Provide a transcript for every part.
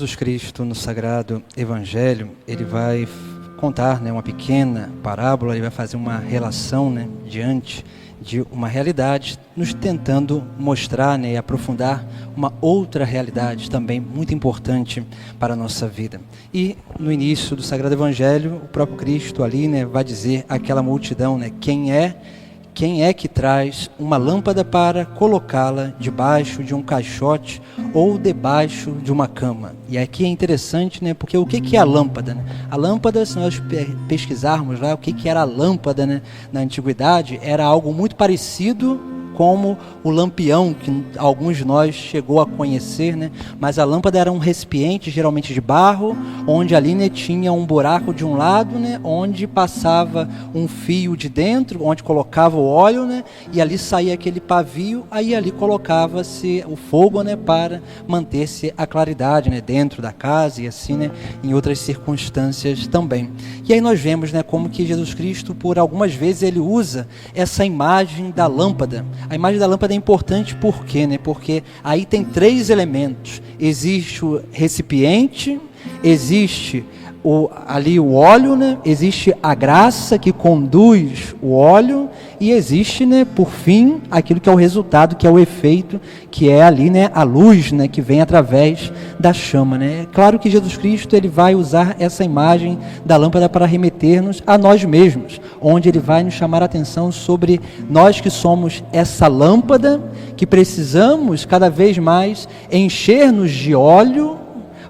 Jesus Cristo, no Sagrado Evangelho, ele vai contar, uma pequena parábola, ele vai fazer uma relação, diante de uma realidade, nos tentando mostrar, e aprofundar uma outra realidade também muito importante para a nossa vida. E no início do Sagrado Evangelho, o próprio Cristo ali, vai dizer àquela multidão, quem é que traz uma lâmpada para colocá-la debaixo de um caixote ou debaixo de uma cama? E aqui é interessante, porque o que é a lâmpada? A lâmpada, se nós pesquisarmos lá o que era a lâmpada, na antiguidade, era algo muito parecido como o lampião, que alguns de nós chegou a conhecer, mas a lâmpada era um recipiente, geralmente de barro, onde ali tinha um buraco de um lado, onde passava um fio de dentro, onde colocava o óleo, e ali saía aquele pavio, aí ali colocava-se o fogo, para manter-se a claridade, dentro da casa e assim, em outras circunstâncias também. E aí nós vemos, como que Jesus Cristo, por algumas vezes, ele usa essa imagem da lâmpada. A imagem da lâmpada é importante por quê? Porque aí tem três elementos. Existe o recipiente, existe ali o óleo, existe a graça que conduz o óleo e existe, por fim, aquilo que é o resultado, que é o efeito, que é ali, a luz, que vem através da chama, É claro que Jesus Cristo ele vai usar essa imagem da lâmpada para remeter-nos a nós mesmos, onde ele vai nos chamar a atenção sobre nós que somos essa lâmpada, que precisamos cada vez mais encher-nos de óleo,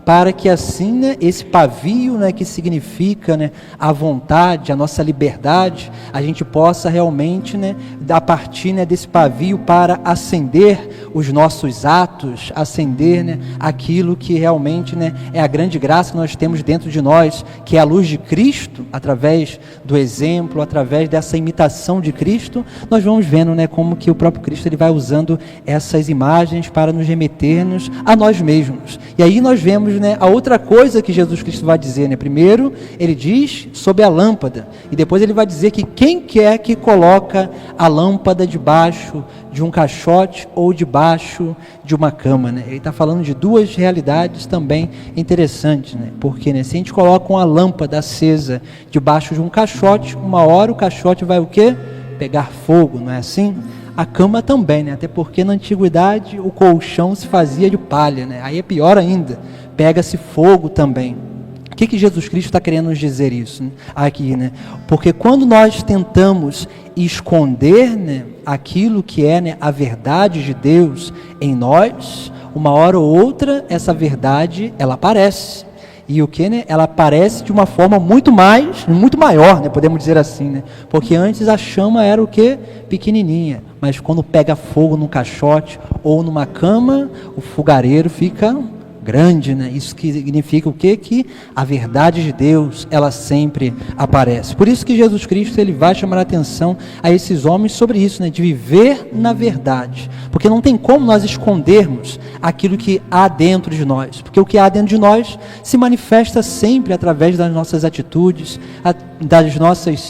para que assim, esse pavio, que significa, a vontade, a nossa liberdade, a gente possa realmente, a partir, desse pavio para acender os nossos atos, acender, aquilo que realmente, é a grande graça que nós temos dentro de nós, que é a luz de Cristo, através do exemplo, através dessa imitação de Cristo, nós vamos vendo, como que o próprio Cristo ele vai usando essas imagens para nos remeter-nos a nós mesmos. E aí nós vemos, a outra coisa que Jesus Cristo vai dizer, Primeiro, ele diz sobre a lâmpada, e depois ele vai dizer que quem quer que coloca a lâmpada debaixo de um caixote ou debaixo de uma cama, Ele está falando de duas realidades também interessantes, Porque, se a gente coloca uma lâmpada acesa debaixo de um caixote, uma hora o caixote vai o quê? Pegar fogo, não é assim? A cama também, Até porque na antiguidade o colchão se fazia de palha, Aí é pior ainda, pega-se fogo também. O que Jesus Cristo está querendo nos dizer isso aqui, Porque quando nós tentamos esconder, aquilo que é, a verdade de Deus em nós, uma hora ou outra essa verdade ela aparece. E o que, Ela aparece de uma forma muito maior, podemos dizer assim, Porque antes a chama era o que? Pequenininha. Mas quando pega fogo num caixote ou numa cama, o fogareiro fica grande, Isso que significa o quê? Que a verdade de Deus, ela sempre aparece. Por isso que Jesus Cristo, ele vai chamar a atenção a esses homens sobre isso, de viver na verdade. Porque não tem como nós escondermos aquilo que há dentro de nós. Porque o que há dentro de nós se manifesta sempre através das nossas atitudes,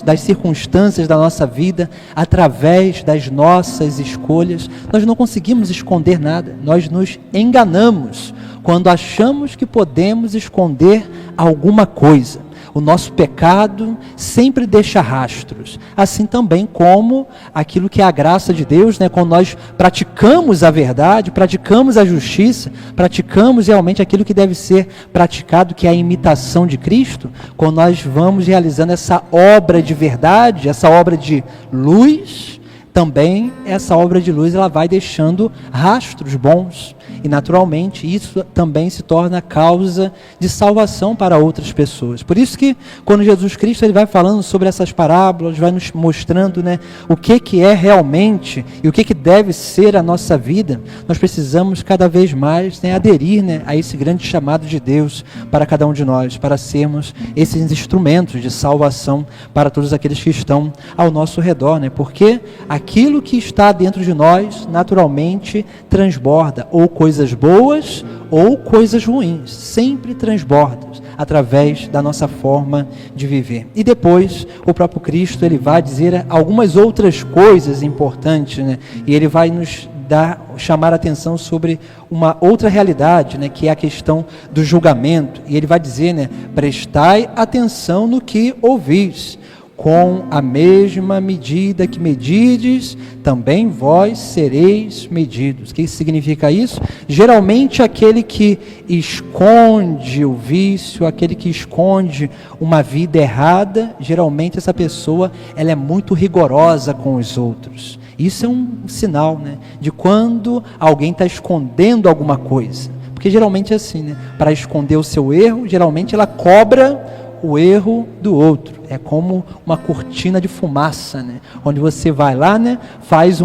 das circunstâncias da nossa vida, através das nossas escolhas. Nós não conseguimos esconder nada. Nós nos enganamos quando achamos que podemos esconder alguma coisa. O nosso pecado sempre deixa rastros, assim também como aquilo que é a graça de Deus, quando nós praticamos a verdade, praticamos a justiça, praticamos realmente aquilo que deve ser praticado, que é a imitação de Cristo, quando nós vamos realizando essa obra de verdade, essa obra de luz, também essa obra de luz ela vai deixando rastros bons. E naturalmente isso também se torna causa de salvação para outras pessoas. Por isso que quando Jesus Cristo ele vai falando sobre essas parábolas, vai nos mostrando o que é realmente e o que deve ser a nossa vida, nós precisamos cada vez mais aderir a esse grande chamado de Deus para cada um de nós, para sermos esses instrumentos de salvação para todos aqueles que estão ao nosso redor, Porque aquilo que está dentro de nós naturalmente transborda ou coisas boas ou coisas ruins, sempre transbordam através da nossa forma de viver. E depois o próprio Cristo ele vai dizer algumas outras coisas importantes, e ele vai nos chamar a atenção sobre uma outra realidade, né, que é a questão do julgamento. E ele vai dizer, né, prestai atenção no que ouvis. Com a mesma medida que medides, também vós sereis medidos. O que significa isso? Geralmente aquele que esconde o vício, aquele que esconde uma vida errada, geralmente essa pessoa ela é muito rigorosa com os outros. Isso é um sinal, né, de quando alguém está escondendo alguma coisa. Porque geralmente é assim, né? Para esconder o seu erro, geralmente ela cobra o erro do outro. É como uma cortina de fumaça, né? Onde você vai lá, né? Faz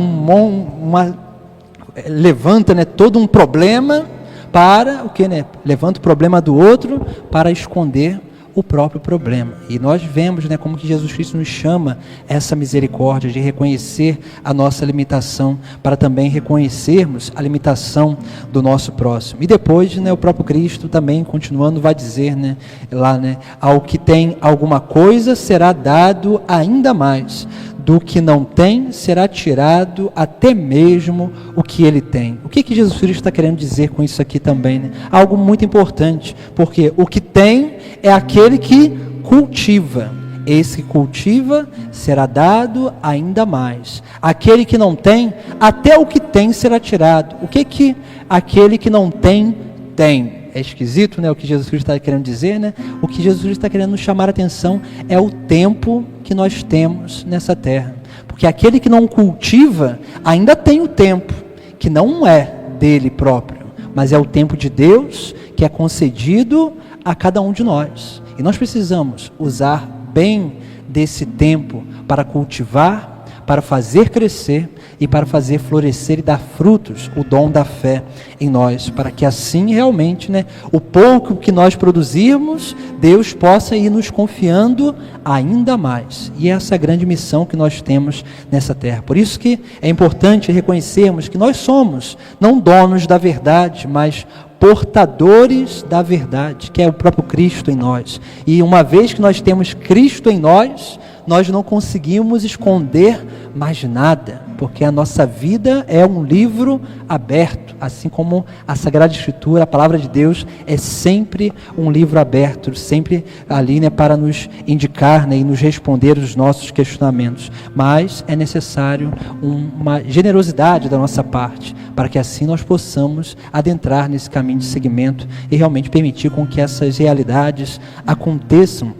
levanta, né, todo um problema para o que, né? Levanta o problema do outro para esconder o próprio problema. E nós vemos, né, como que Jesus Cristo nos chama essa misericórdia de reconhecer a nossa limitação, para também reconhecermos a limitação do nosso próximo. E depois, né, o próprio Cristo também, continuando, vai dizer, né, lá, né, ao que tem alguma coisa será dado ainda mais, do que não tem será tirado até mesmo o que ele tem. O que Jesus Cristo está querendo dizer com isso aqui também, né? Algo muito importante, porque o que tem é aquele que cultiva. Esse que cultiva será dado ainda mais. Aquele que não tem, até o que tem será tirado. O que aquele que não tem, tem? É esquisito, né, o que Jesus Cristo está querendo dizer, né? O que Jesus Cristo está querendo nos chamar a atenção é o tempo que nós temos nessa terra. Porque aquele que não cultiva ainda tem o tempo, que não é dele próprio, mas é o tempo de Deus que é concedido a cada um de nós. E nós precisamos usar bem desse tempo para cultivar, para fazer crescer e para fazer florescer e dar frutos o dom da fé em nós, para que assim realmente, né, o pouco que nós produzirmos, Deus possa ir nos confiando ainda mais. E essa é a grande missão que nós temos nessa terra. Por isso que é importante reconhecermos que nós somos não donos da verdade, mas portadores da verdade, que é o próprio Cristo em nós. E uma vez que nós temos Cristo em nós, nós não conseguimos esconder mais nada, porque a nossa vida é um livro aberto, assim como a Sagrada Escritura, a Palavra de Deus, é sempre um livro aberto, sempre ali, né, para nos indicar, né, e nos responder os nossos questionamentos. Mas é necessário uma generosidade da nossa parte, para que assim nós possamos adentrar nesse caminho de seguimento e realmente permitir com que essas realidades aconteçam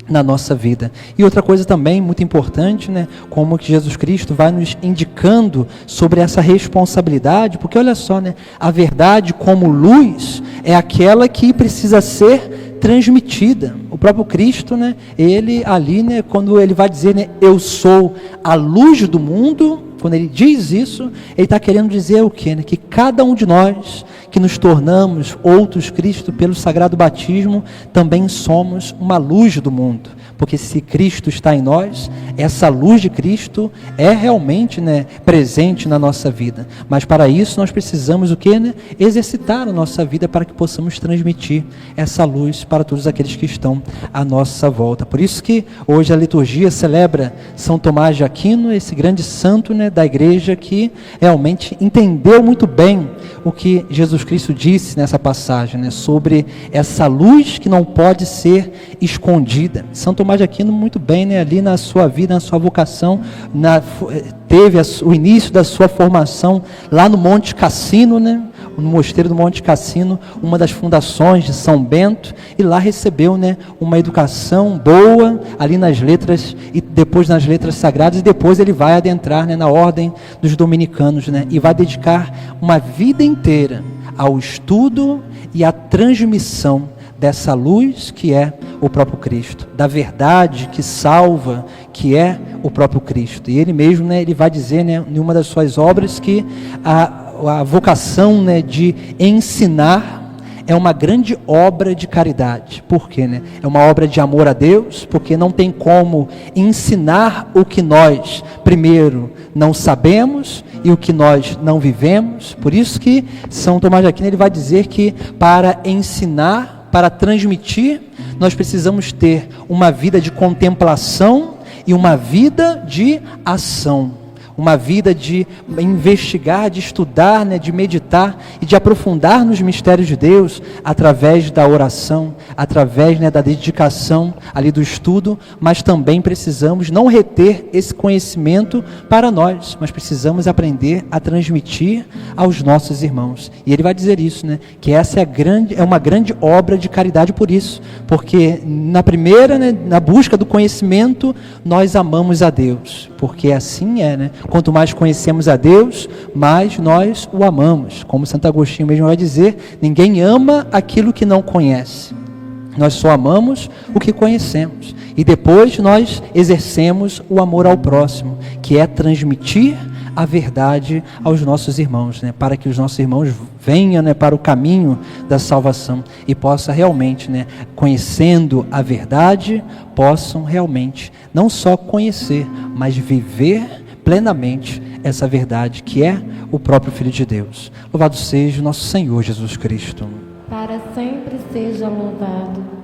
na nossa vida. E outra coisa também muito importante, né, como que Jesus Cristo vai nos indicando sobre essa responsabilidade, porque olha só, né, a verdade como luz é aquela que precisa ser transmitida. O próprio Cristo, né, ele ali, né, quando ele vai dizer, né, eu sou a luz do mundo, quando ele diz isso, ele está querendo dizer o quê? Né? Que cada um de nós que nos tornamos outros Cristo pelo sagrado batismo, também somos uma luz do mundo. Porque se Cristo está em nós, essa luz de Cristo é realmente, né, presente na nossa vida. Mas para isso nós precisamos o quê? Né? Exercitar a nossa vida para que possamos transmitir essa luz para todos aqueles que estão à nossa volta. Por isso que hoje a liturgia celebra São Tomás de Aquino, esse grande santo, né, da igreja, que realmente entendeu muito bem o que Jesus Cristo disse nessa passagem, né, sobre essa luz que não pode ser escondida. São Tomás de Aquino muito bem, né, ali na sua vida, na sua vocação, teve o início da sua formação lá no Monte Cassino, né, no mosteiro do Monte Cassino, uma das fundações de São Bento, e lá recebeu, né, uma educação boa ali nas letras, e depois nas letras sagradas, e depois ele vai adentrar, né, na ordem dos dominicanos, né, e vai dedicar uma vida inteira ao estudo e à transmissão dessa luz que é o próprio Cristo, da verdade que salva, que é o próprio Cristo. E ele mesmo, né, ele vai dizer, né, em uma das suas obras, que a vocação, né, de ensinar é uma grande obra de caridade. Por quê, né? É uma obra de amor a Deus, porque não tem como ensinar o que nós, primeiro, não sabemos e o que nós não vivemos. Por isso que São Tomás de Aquino ele vai dizer que para ensinar, para transmitir, nós precisamos ter uma vida de contemplação e uma vida de ação. uma vida de investigar, de estudar, né, de meditar e de aprofundar nos mistérios de Deus através da oração, através, né, da dedicação ali do estudo, mas também precisamos não reter esse conhecimento para nós, mas precisamos aprender a transmitir aos nossos irmãos. E ele vai dizer isso, né, que essa é uma grande obra de caridade por isso, porque na primeira, né, na busca do conhecimento, nós amamos a Deus, porque assim é, né? Quanto mais conhecemos a Deus, mais nós o amamos. Como Santo Agostinho mesmo vai dizer, ninguém ama aquilo que não conhece. Nós só amamos o que conhecemos. E depois nós exercemos o amor ao próximo, que é transmitir a verdade aos nossos irmãos, né? Para que os nossos irmãos venham, né, para o caminho da salvação e possam realmente, né, conhecendo a verdade, possam realmente não só conhecer, mas viver plenamente essa verdade que é o próprio Filho de Deus. Louvado seja o nosso Senhor Jesus Cristo. Para sempre seja louvado.